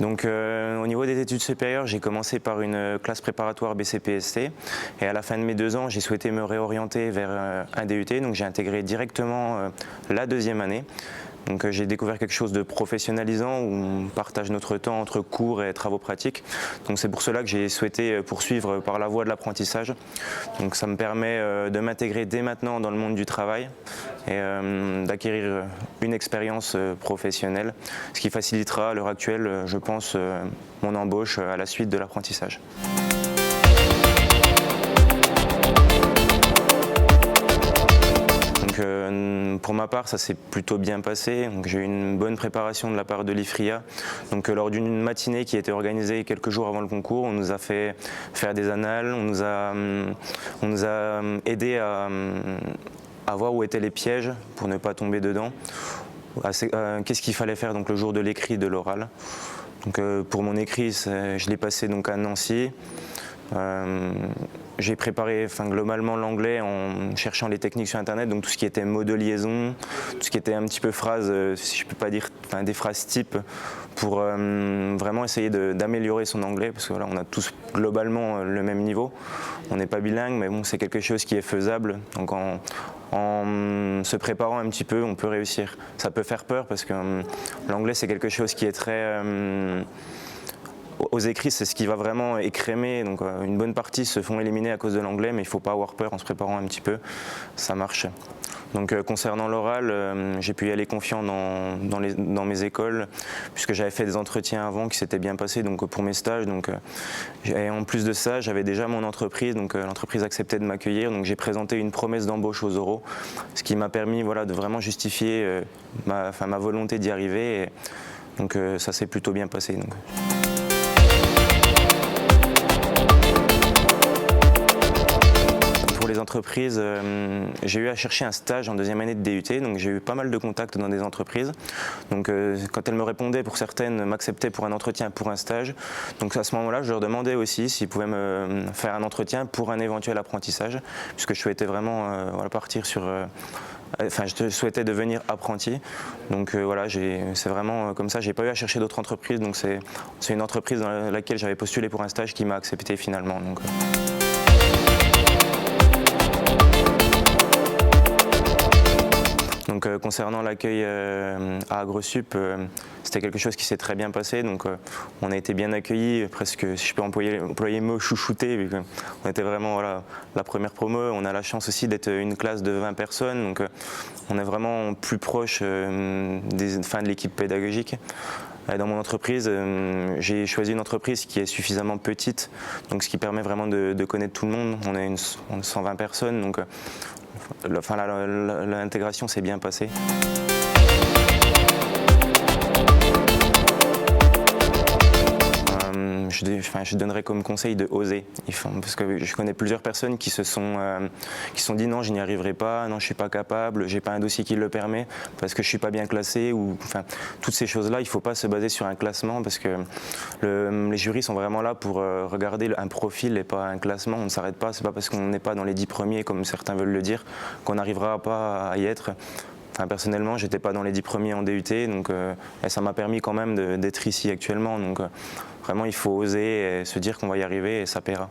Donc au niveau des études supérieures, j'ai commencé par une classe préparatoire BCPST et à la fin de mes 2 ans, j'ai souhaité me réorienter vers un DUT, donc j'ai intégré directement la 2e année. Donc j'ai découvert quelque chose de professionnalisant où on partage notre temps entre cours et travaux pratiques. Donc c'est pour cela que j'ai souhaité poursuivre par la voie de l'apprentissage. Donc ça me permet de m'intégrer dès maintenant dans le monde du travail et d'acquérir une expérience professionnelle, ce qui facilitera à l'heure actuelle, je pense, mon embauche à la suite de l'apprentissage. Pour ma part, ça s'est plutôt bien passé. J'ai eu une bonne préparation de la part de l'IFRIA. Lors d'une matinée qui a été organisée quelques jours avant le concours, on nous a fait faire des annales, on nous a aidé à voir où étaient les pièges pour ne pas tomber dedans. Qu'est-ce qu'il fallait faire le jour de l'écrit, de l'oral. Pour mon écrit, je l'ai passé à Nancy. J'ai préparé globalement l'anglais en cherchant les techniques sur internet, donc tout ce qui était mots de liaison, tout ce qui était un petit peu phrases, si je peux pas dire, des phrases types pour vraiment essayer d'améliorer son anglais, parce que voilà, on a tous globalement le même niveau. On n'est pas bilingue, mais bon, c'est quelque chose qui est faisable. Donc en se préparant un petit peu, on peut réussir. Ça peut faire peur parce que l'anglais c'est quelque chose qui est très aux écrits, c'est ce qui va vraiment écrémer, donc une bonne partie se font éliminer à cause de l'anglais, mais il ne faut pas avoir peur en se préparant un petit peu, ça marche. Concernant l'oral, j'ai pu y aller confiant dans mes écoles, puisque j'avais fait des entretiens avant qui s'étaient bien passés pour mes stages. Et en plus de ça, j'avais déjà mon entreprise, l'entreprise acceptait de m'accueillir, donc j'ai présenté une promesse d'embauche aux oraux, ce qui m'a permis de vraiment justifier ma volonté d'y arriver. Et ça s'est plutôt bien passé. Pour les entreprises, j'ai eu à chercher un stage en 2e année de DUT, donc j'ai eu pas mal de contacts dans des entreprises. Quand elles me répondaient, pour certaines, m'acceptaient pour un entretien, pour un stage. Donc à ce moment-là, je leur demandais aussi s'ils pouvaient me faire un entretien pour un éventuel apprentissage, puisque je souhaitais vraiment partir sur... je souhaitais devenir apprenti, c'est vraiment comme ça. J'ai pas eu à chercher d'autres entreprises, donc c'est une entreprise dans laquelle j'avais postulé pour un stage qui m'a accepté finalement. Concernant l'accueil à Agresup, c'était quelque chose qui s'est très bien passé. On a été bien accueillis, presque, si je peux employer le mot, chouchoutés, vu qu'on était vraiment la première promo. On a la chance aussi d'être une classe de 20 personnes, donc on est vraiment plus proche de l'équipe pédagogique. Dans mon entreprise, j'ai choisi une entreprise qui est suffisamment petite, ce qui permet vraiment de connaître tout le monde. On est 120 personnes, l'intégration s'est bien passée. Je donnerais comme conseil de oser, parce que je connais plusieurs personnes qui se sont dit non, je n'y arriverai pas, non, je suis pas capable, j'ai pas un dossier qui le permet, parce que je suis pas bien classé, toutes ces choses-là, il faut pas se baser sur un classement, parce que les jurys sont vraiment là pour regarder un profil et pas un classement. On ne s'arrête pas, c'est pas parce qu'on n'est pas dans les 10 premiers, comme certains veulent le dire, qu'on n'arrivera pas à y être. Personnellement, j'étais pas dans les 10 premiers en DUT, et ça m'a permis quand même d'être ici actuellement. Vraiment, il faut oser et se dire qu'on va y arriver et ça paiera.